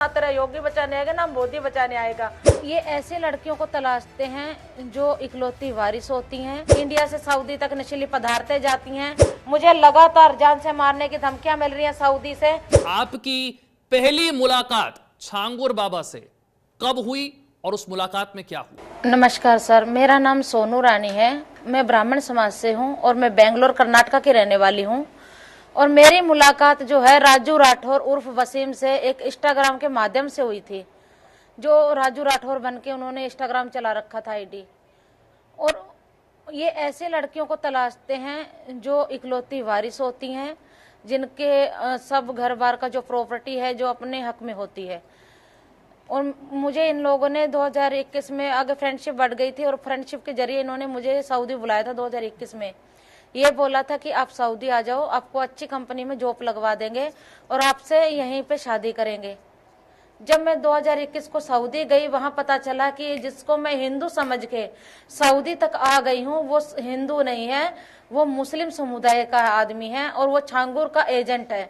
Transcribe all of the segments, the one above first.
ना तेरा योगी बचाने आएगा ना मोदी बचाने आएगा। ये ऐसे लड़कियों को तलाशते हैं जो इकलौती वारिस होती हैं। इंडिया से सऊदी तक नशीली पदार्थें जाती हैं। मुझे लगातार जान से मारने की धमकियां मिल रही हैं सऊदी से। आपकी पहली मुलाकात छांगुर बाबा से कब हुई और उस मुलाकात में क्या हुआ? नमस्कार सर, मेरा नाम सोनू रानी है। मैं ब्राह्मण समाज से हूँ और मैं बेंगलोर कर्नाटका की रहने वाली हूँ। और मेरी मुलाकात जो है राजू राठौर उर्फ वसीम से एक इंस्टाग्राम के माध्यम से हुई थी। जो राजू राठौर बन के उन्होंने इंस्टाग्राम चला रखा था आईडी। और ये ऐसे लड़कियों को तलाशते हैं जो इकलौती वारिस होती हैं, जिनके सब घर बार का जो प्रॉपर्टी है जो अपने हक में होती है। और मुझे इन लोगों ने 2021 में आगे फ्रेंडशिप बढ़ गई थी और फ्रेंडशिप के जरिए इन्होंने मुझे सऊदी बुलाया था 2021 में। ये बोला था कि आप सऊदी आ जाओ, आपको अच्छी कंपनी में जॉब लगवा देंगे और आपसे यहीं पे शादी करेंगे। जब मैं 2021 को सऊदी गई, वहां पता चला कि जिसको मैं हिंदू समझ के सऊदी तक आ गई हूँ वो हिंदू नहीं है, वो मुस्लिम समुदाय का आदमी है और वो छांगुर का एजेंट है।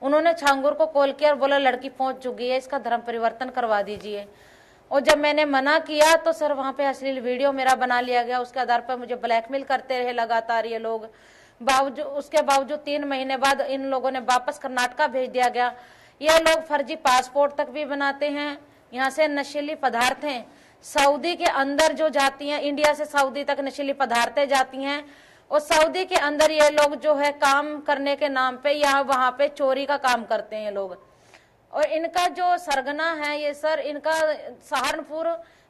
उन्होंने छांगुर को कॉल किया और बोला लड़की पहुंच चुकी है, इसका धर्म परिवर्तन करवा दीजिए। और जब मैंने मना किया तो सर वहां पे अश्लील वीडियो मेरा बना लिया गया। उसके आधार पर मुझे ब्लैकमेल करते रहे लगातार ये लोग। उसके बावजूद 3 महीने बाद इन लोगों ने वापस कर्नाटका भेज दिया गया। ये लोग फर्जी पासपोर्ट तक भी बनाते हैं। यहाँ से नशीली पदार्थें सऊदी के अंदर जो जाती हैं, इंडिया से सऊदी तक नशीली पदार्थें जाती हैं और सऊदी के अंदर ये लोग जो है काम करने के नाम पे यहाँ वहां पे चोरी का काम करते हैं लोग। और इनका जो सरगना है ये सर, इनका सहारनपुर,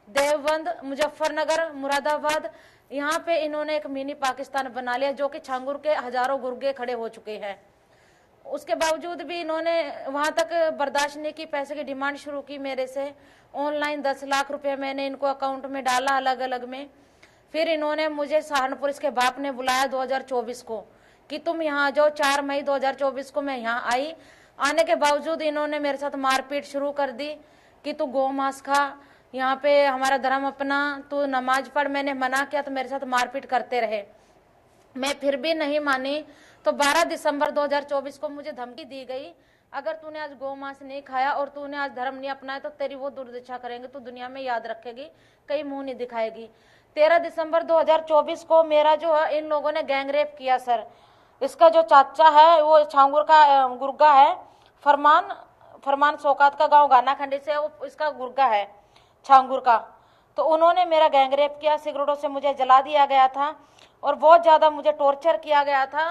देवबंद, मुजफ्फरनगर, मुरादाबाद, यहाँ पे इन्होंने एक मिनी पाकिस्तान बना लिया जो कि छांगुर के हजारों गुर्गे खड़े हो चुके हैं। उसके बावजूद भी इन्होंने वहां तक बर्दाश्त नहीं की, पैसे की डिमांड शुरू की मेरे से। ऑनलाइन 10 लाख रुपए मैंने इनको अकाउंट में डाला अलग अलग में। फिर इन्होंने मुझे सहारनपुर इसके बाप ने बुलाया 2024 को कि तुम यहाँ आ जाओ। 4 मई 2024 को मैं यहाँ आई। आने के बावजूद इन्होंने मेरे साथ मारपीट शुरू कर दी कि तू गौ मांस खा, यहाँ पे हमारा धर्म अपना, तू नमाज पढ़। मैंने मना किया तो मेरे साथ मारपीट करते रहे। मैं फिर भी नहीं मानी तो 12 दिसंबर 2024 को मुझे धमकी दी गई, अगर तूने आज गौ मांस नहीं खाया और तूने आज धर्म नहीं अपनाया तो तेरी वो दुर्दशा करेंगे, तू दुनिया में याद रखेगी, कहीं मुंह नहीं दिखाएगी। 13 दिसंबर 2024 को मेरा जो है इन लोगों ने गैंग रेप किया सर। इसका जो चाचा है वो छांगुर का गुर्गा है, फरमान शौकत का गांव गानाखंडी से, वो इसका गुर्गा है छांगुर का। तो उन्होंने मेरा गैंग रेप किया, सिगरेटों से मुझे जला दिया गया था और बहुत ज़्यादा मुझे टॉर्चर किया गया था।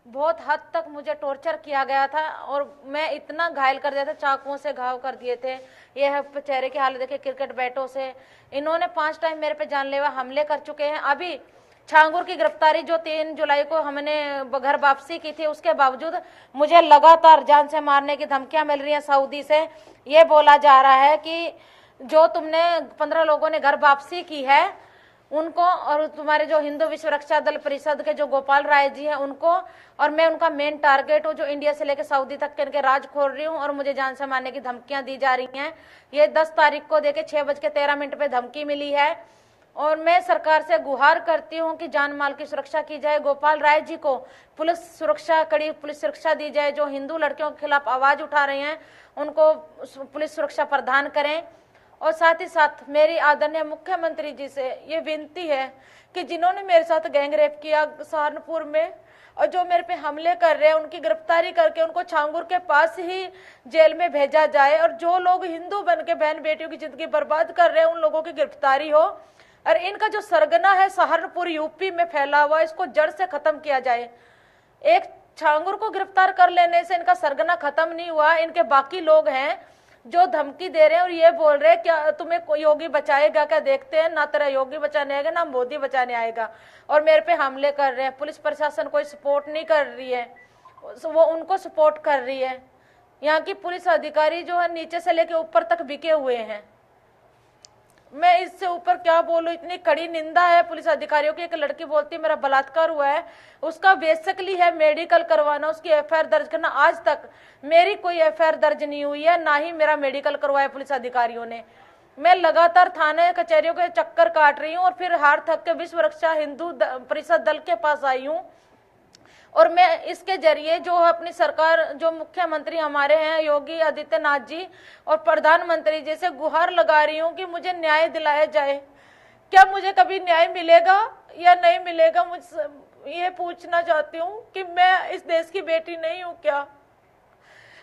बहुत हद तक मुझे टॉर्चर किया गया था और मैं इतना घायल कर दिया था, चाकुओं से घाव कर दिए थे। ये है चेहरे की हालत देखिए, क्रिकेट बैटों से। इन्होंने 5 टाइम मेरे पे जानलेवा हमले कर चुके हैं। अभी छांगुर की गिरफ्तारी जो 3 जुलाई को हमने घर वापसी की थी, उसके बावजूद मुझे लगातार जान से मारने की धमकियां मिल रही हैं सऊदी से। ये बोला जा रहा है कि जो तुमने 15 लोगों ने घर वापसी की है उनको, और तुम्हारे जो हिंदू विश्व रक्षा दल परिषद के जो गोपाल राय जी हैं उनको, और मैं उनका मेन टारगेट हूँ जो इंडिया से लेकर सऊदी तक के इनके राज खोल रही हूँ और मुझे जान से मारने की धमकियां दी जा रही हैं। ये 10 तारीख को देखे 6:13 पे धमकी मिली है और मैं सरकार से गुहार करती हूँ कि जान माल की सुरक्षा की जाए। गोपाल राय जी को पुलिस सुरक्षा, कड़ी पुलिस सुरक्षा दी जाए। जो हिंदू लड़कियों के खिलाफ आवाज उठा रहे हैं उनको पुलिस सुरक्षा प्रदान करें। और साथ ही साथ मेरी आदरणीय मुख्यमंत्री जी से ये विनती है कि जिन्होंने मेरे साथ गैंग रेप किया सहारनपुर में और जो मेरे पे हमले कर रहे हैं उनकी गिरफ्तारी करके उनको छांगुर के पास ही जेल में भेजा जाए। और जो लोग हिंदू बन के बहन बेटियों की जिंदगी बर्बाद कर रहे हैं उन लोगों की गिरफ्तारी हो। और इनका जो सरगना है सहारनपुर यूपी में फैला हुआ, इसको जड़ से खत्म किया जाए। एक छांगुर को गिरफ्तार कर लेने से इनका सरगना खत्म नहीं हुआ। इनके बाकी लोग हैं जो धमकी दे रहे हैं और ये बोल रहे हैं क्या तुम्हें कोई योगी बचाएगा, क्या देखते हैं, ना तेरा योगी बचाने आएगा ना मोदी बचाने आएगा। और मेरे पे हमले कर रहे हैं। पुलिस प्रशासन कोई सपोर्ट नहीं कर रही है, वो उनको सपोर्ट कर रही है। यहाँ की पुलिस अधिकारी जो है नीचे से लेके ऊपर तक बिके हुए हैं। मैं इससे ऊपर क्या बोलूं, इतनी कड़ी निंदा है पुलिस अधिकारियों की। एक लड़की बोलती है मेरा बलात्कार हुआ है, उसका बेसिकली है मेडिकल करवाना, उसकी एफआईआर दर्ज करना। आज तक मेरी कोई एफआईआर दर्ज नहीं हुई है, ना ही मेरा मेडिकल करवाया पुलिस अधिकारियों ने। मैं लगातार थाने कचहरियों के चक्कर काट रही हूँ और फिर हार थक के विश्व रक्षा हिंदू परिषद दल के पास आई हूँ और मैं इसके जरिए जो अपनी सरकार, जो मुख्यमंत्री हमारे हैं योगी आदित्यनाथ जी और प्रधानमंत्री जी से गुहार लगा रही हूँ कि मुझे न्याय दिलाया जाए। क्या मुझे कभी न्याय मिलेगा या नहीं मिलेगा, मुझसे ये पूछना चाहती हूँ कि मैं इस देश की बेटी नहीं हूँ क्या?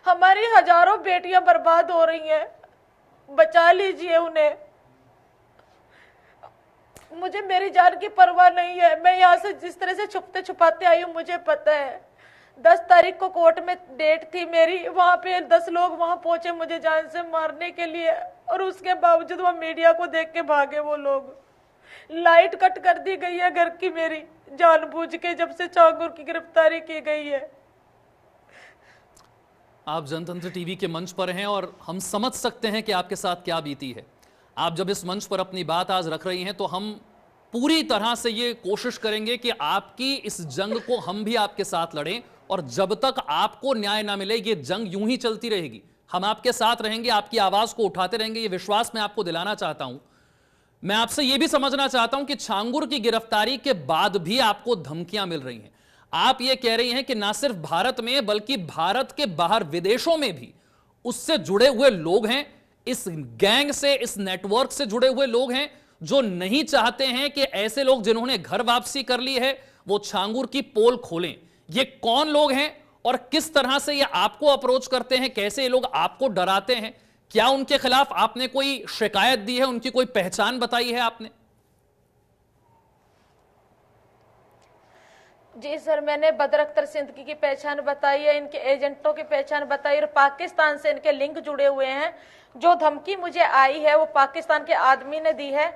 हमारी हजारों बेटियां बर्बाद हो रही हैं, बचा लीजिए उन्हें। मुझे मेरी जान की परवाह नहीं है। मैं यहाँ से जिस तरह से छुपते छुपाते आई हूँ मुझे पता है। 10 तारीख को कोर्ट में डेट थी मेरी, वहां पे 10 लोग वहां पहुंचे मुझे जान से मारने के लिए, और उसके बावजूद वहां मीडिया को देख के भागे वो लोग। लाइट कट कर दी गई है घर की मेरी, जानबूझ के, जब से छांगुर की गिरफ्तारी की गई है। आप जनतंत्र टीवी के मंच पर हैं और हम समझ सकते हैं कि आपके साथ क्या बीती है। आप जब इस मंच पर अपनी बात आज रख रही हैं तो हम पूरी तरह से ये कोशिश करेंगे कि आपकी इस जंग को हम भी आपके साथ लड़ें, और जब तक आपको न्याय ना मिले ये जंग यूं ही चलती रहेगी। हम आपके साथ रहेंगे, आपकी आवाज को उठाते रहेंगे, ये विश्वास मैं आपको दिलाना चाहता हूं। मैं आपसे यह भी समझना चाहता हूं कि छांगुर की गिरफ्तारी के बाद भी आपको धमकियां मिल रही हैं। आप यह कह रही हैं कि ना सिर्फ भारत में बल्कि भारत के बाहर विदेशों में भी उससे जुड़े हुए लोग हैं, इस गैंग से, इस नेटवर्क से जुड़े हुए लोग हैं जो नहीं चाहते हैं कि ऐसे लोग जिन्होंने घर वापसी कर ली है वो छांगुर की पोल खोलें। ये कौन लोग हैं और किस तरह से ये आपको अप्रोच करते हैं, कैसे ये लोग आपको डराते हैं? क्या उनके खिलाफ आपने कोई शिकायत दी है, उनकी कोई पहचान बताई है आपने? जी सर, मैंने बदर अख्तर सिद्दीकी की पहचान बताई है, इनके एजेंटों की पहचान बताई, और पाकिस्तान से इनके लिंक जुड़े हुए हैं। जो धमकी मुझे आई है वो पाकिस्तान के आदमी ने दी है,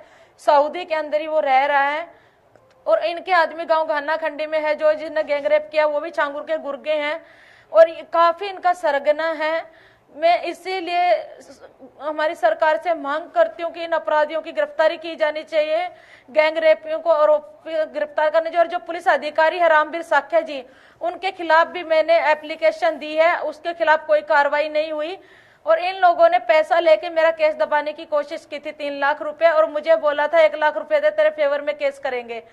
सऊदी के अंदर ही वो रह रहा है, और इनके आदमी गांव घाना खंडी में है, जो जिसने गैंगरेप किया वो भी छांगुर के गुर्गे हैं, और काफी इनका सरगना है। मैं इसीलिए हमारी सरकार से मांग करती हूँ कि इन अपराधियों की गिरफ्तारी की जानी चाहिए, गैंग रेपियों को और गिरफ्तार करने चाहिए। और जो पुलिस अधिकारी है रामवीर साख्या जी, उनके खिलाफ भी मैंने एप्लीकेशन दी है, उसके खिलाफ कोई कार्रवाई नहीं हुई। और इन लोगों ने पैसा लेके मेरा केस दबाने की कोशिश की थी, 3 लाख रुपए, और मुझे बोला था 1 लाख रुपए दे, तेरे फेवर में केस करेंगे।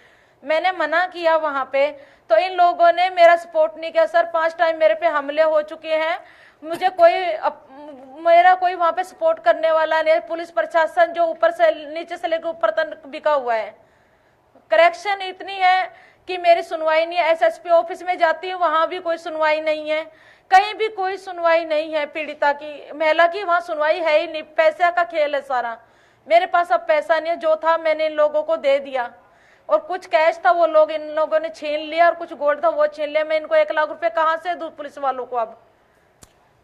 मैंने मना किया वहां पे, तो इन लोगों ने मेरा सपोर्ट नहीं किया। सर 5 टाइम मेरे पे हमले हो चुके हैं, मुझे मेरा कोई वहां पे सपोर्ट करने वाला नहीं। पुलिस प्रशासन जो ऊपर से नीचे से लेकर ऊपर तक बिका हुआ है। करेक्शन इतनी है कि मेरी सुनवाई नहीं है। एसएसपी ऑफिस में जाती हूँ, वहां भी कोई सुनवाई नहीं है, कहीं भी कोई सुनवाई नहीं है। पीड़िता की, महिला की वहां सुनवाई है ही नहीं। पैसे का खेल है सारा। मेरे पास अब पैसा नहीं है, जो था मैंने इन लोगों को दे दिया, और कुछ कैश था वो लोग, इन लोगों ने छीन लिया, और कुछ गोल्ड था वो छीन लिया। मैं इनको 1 लाख रुपए कहां से दूं पुलिस वालों को? अब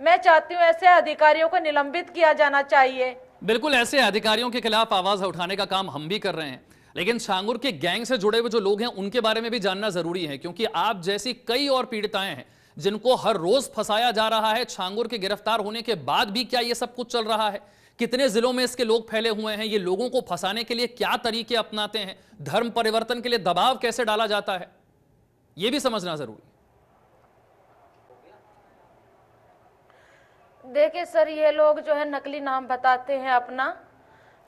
मैं चाहती हूँ ऐसे अधिकारियों को निलंबित किया जाना चाहिए। बिल्कुल, ऐसे अधिकारियों के खिलाफ आवाज उठाने का काम हम भी कर रहे हैं, लेकिन छांगुर के गैंग से जुड़े हुए जो लोग हैं उनके बारे में भी जानना जरूरी है, क्योंकि आप जैसी कई और पीड़िताएं हैं जिनको हर रोज फंसाया जा रहा है। छांगुर के गिरफ्तार होने के बाद भी क्या ये सब कुछ चल रहा है? कितने जिलों में इसके लोग फैले हुए हैं? ये लोगों को फंसाने के लिए क्या तरीके अपनाते हैं? धर्म परिवर्तन के लिए दबाव कैसे डाला जाता है, यह भी समझना जरूरी। देखिए सर, ये लोग जो है नकली नाम बताते हैं, अपना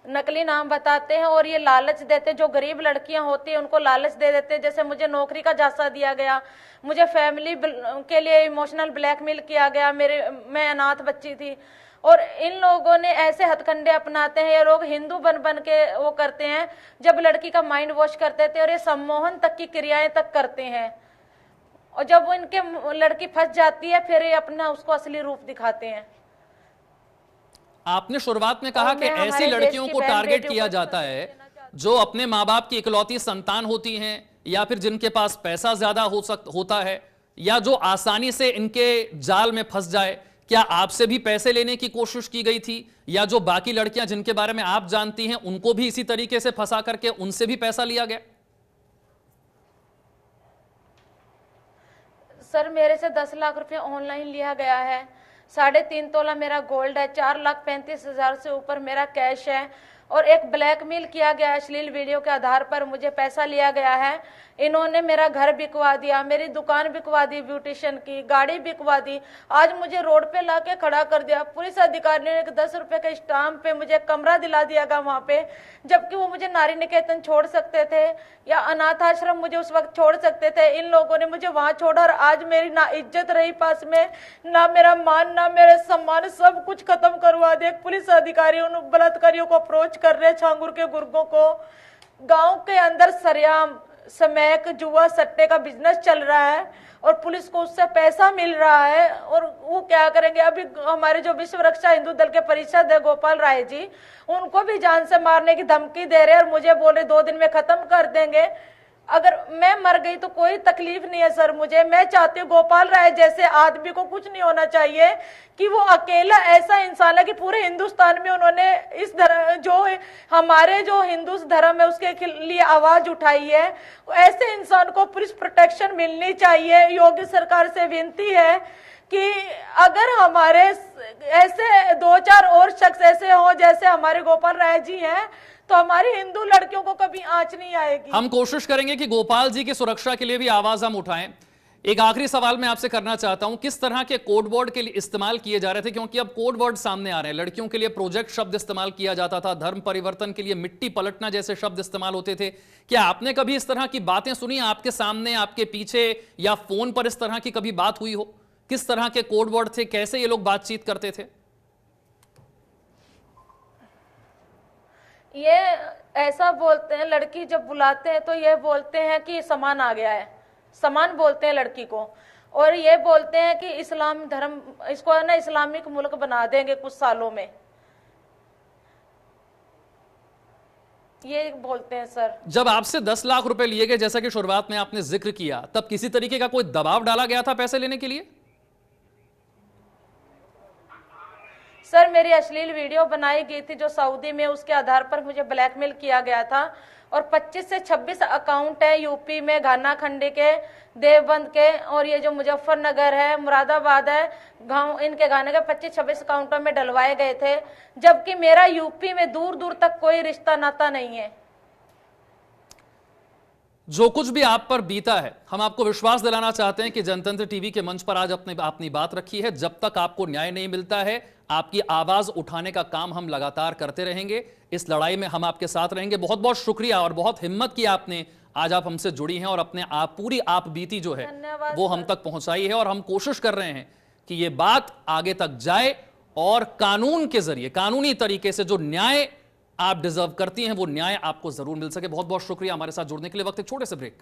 नकली नाम बताते हैं, और ये लालच देते हैं। जो गरीब लड़कियां होती हैं उनको लालच दे देते हैं। जैसे मुझे नौकरी का झांसा दिया गया, मुझे फैमिली के लिए इमोशनल ब्लैकमेल किया गया, मैं अनाथ बच्ची थी। और इन लोगों ने ऐसे हथकंडे अपनाते हैं। ये लोग हिंदू बन बन के वो करते हैं, जब लड़की का माइंड वॉश करते थे, और ये सम्मोहन तक की क्रियाएं तक करते हैं। और जब वो इनके लड़की फंस जाती है फिर ये अपना उसको असली रूप दिखाते हैं। आपने शुरुआत में कहा कि ऐसी लड़कियों को टारगेट किया जाता है जो अपने माँ बाप की इकलौती संतान होती हैं, या फिर जिनके पास पैसा ज्यादा होता है, या जो आसानी से इनके जाल में फंस जाए। क्या आपसे भी पैसे लेने की कोशिश की गई थी, या जो बाकी लड़कियां जिनके बारे में आप जानती हैं उनको भी इसी तरीके से फंसा करके उनसे भी पैसा लिया गया? सर मेरे से 10 लाख रुपए ऑनलाइन लिया गया है, 3.5 तोला मेरा गोल्ड है, 4,35,000 से ऊपर मेरा कैश है, और एक ब्लैकमेल किया गया है। अश्लील वीडियो के आधार पर मुझे पैसा लिया गया है। इन्होंने मेरा घर बिकवा दिया, मेरी दुकान बिकवा दी, ब्यूटिशियन की गाड़ी बिकवा दी। आज मुझे रोड पे लाके खड़ा कर दिया। पुलिस अधिकारियों ने 10 रुपए के स्टाम्प पे मुझे कमरा दिला दिया गया वहां पे, जबकि वो मुझे नारी निकेतन छोड़ सकते थे या अनाथ आश्रम मुझे उस वक्त छोड़ सकते थे। इन लोगों ने मुझे वहां छोड़ा और आज मेरी ना इज्जत रही पास में, ना मेरा मान, ना मेरे सम्मान, सब कुछ खत्म करवा दिया। पुलिस अधिकारियों ने बलात्कारियों को अप्रोच कर रहे, छांगुर के गुर्गों को। गांव के अंदर सरेआम स्मैक जुआ सट्टे का बिजनेस चल रहा है और पुलिस को उससे पैसा मिल रहा है। और वो क्या करेंगे, अभी हमारे जो विश्व रक्षा हिंदू दल के परिषद है गोपाल राय जी, उनको भी जान से मारने की धमकी दे रहे हैं और मुझे बोल रहे 2 दिन में खत्म कर देंगे। अगर मैं मर गई तो कोई तकलीफ नहीं है सर मुझे। मैं चाहती हूँ गोपाल राय जैसे आदमी को कुछ नहीं होना चाहिए कि वो अकेला ऐसा इंसान है कि पूरे हिंदुस्तान में उन्होंने इस धर्म, जो हमारे जो हिंदू धर्म है उसके लिए आवाज उठाई है, ऐसे इंसान को पुलिस प्रोटेक्शन मिलनी चाहिए। योगी सरकार से विनती है कि अगर हमारे ऐसे 2-4 और शख्स ऐसे हों जैसे हमारे गोपाल राय जी हैं तो हमारी हिंदू लड़कियों को कभी आंच नहीं आएगी। हम कोशिश करेंगे कि गोपाल जी की सुरक्षा के लिए भी आवाज हम उठाएं। एक आखिरी सवाल मैं आपसे करना चाहता हूं, किस तरह के कोड वर्ड के लिए इस्तेमाल किए जा रहे थे, क्योंकि अब कोड वर्ड सामने आ रहे हैं। लड़कियों के लिए प्रोजेक्ट शब्द इस्तेमाल किया जाता था, धर्म परिवर्तन के लिए मिट्टी पलटना जैसे शब्द इस्तेमाल होते थे। क्या आपने कभी इस तरह की बातें सुनी, आपके सामने, आपके पीछे या फोन पर इस तरह की कभी बात हुई हो? किस तरह के कोड वर्ड थे, कैसे ये लोग बातचीत करते थे? ये ऐसा बोलते हैं, लड़की जब बुलाते हैं तो ये बोलते हैं कि सामान आ गया है, सामान बोलते हैं लड़की को। और ये बोलते हैं कि इस्लाम धर्म, इसको है ना इस्लामिक मुल्क बना देंगे कुछ सालों में, ये बोलते हैं सर। जब आपसे 10 लाख रुपए लिए गए, जैसा कि शुरुआत में आपने जिक्र किया, तब किसी तरीके का कोई दबाव डाला गया था पैसे लेने के लिए? सर मेरी अश्लील वीडियो बनाई गई थी जो सऊदी में, उसके आधार पर मुझे ब्लैकमेल किया गया था। और 25 से 26 अकाउंट है यूपी में, घाना खंडी के, देवबंद के, और ये जो मुजफ्फरनगर है, मुरादाबाद है, गांव, इनके गाने के 25-26 अकाउंटों में डलवाए गए थे, जबकि मेरा यूपी में दूर दूर तक कोई रिश्ता नाता नहीं है। जो कुछ भी आप पर बीता है, हम आपको विश्वास दिलाना चाहते हैं कि जनतंत्र टीवी के मंच पर आज अपनी बात रखी है। जब तक आपको न्याय नहीं मिलता है, आपकी आवाज उठाने का काम हम लगातार करते रहेंगे। इस लड़ाई में हम आपके साथ रहेंगे। बहुत बहुत शुक्रिया और बहुत हिम्मत की आपने, आज आप हमसे जुड़ी हैं और अपने आप पूरी आप बीती जो है वो हम तक पहुंचाई है। और हम कोशिश कर रहे हैं कि ये बात आगे तक जाए और कानून के जरिए, कानूनी तरीके से जो न्याय आप डिजर्व करती हैं वो न्याय आपको जरूर मिल सके। बहुत बहुत शुक्रिया हमारे साथ जुड़ने के लिए। वक्त एक छोटे से ब्रेक का।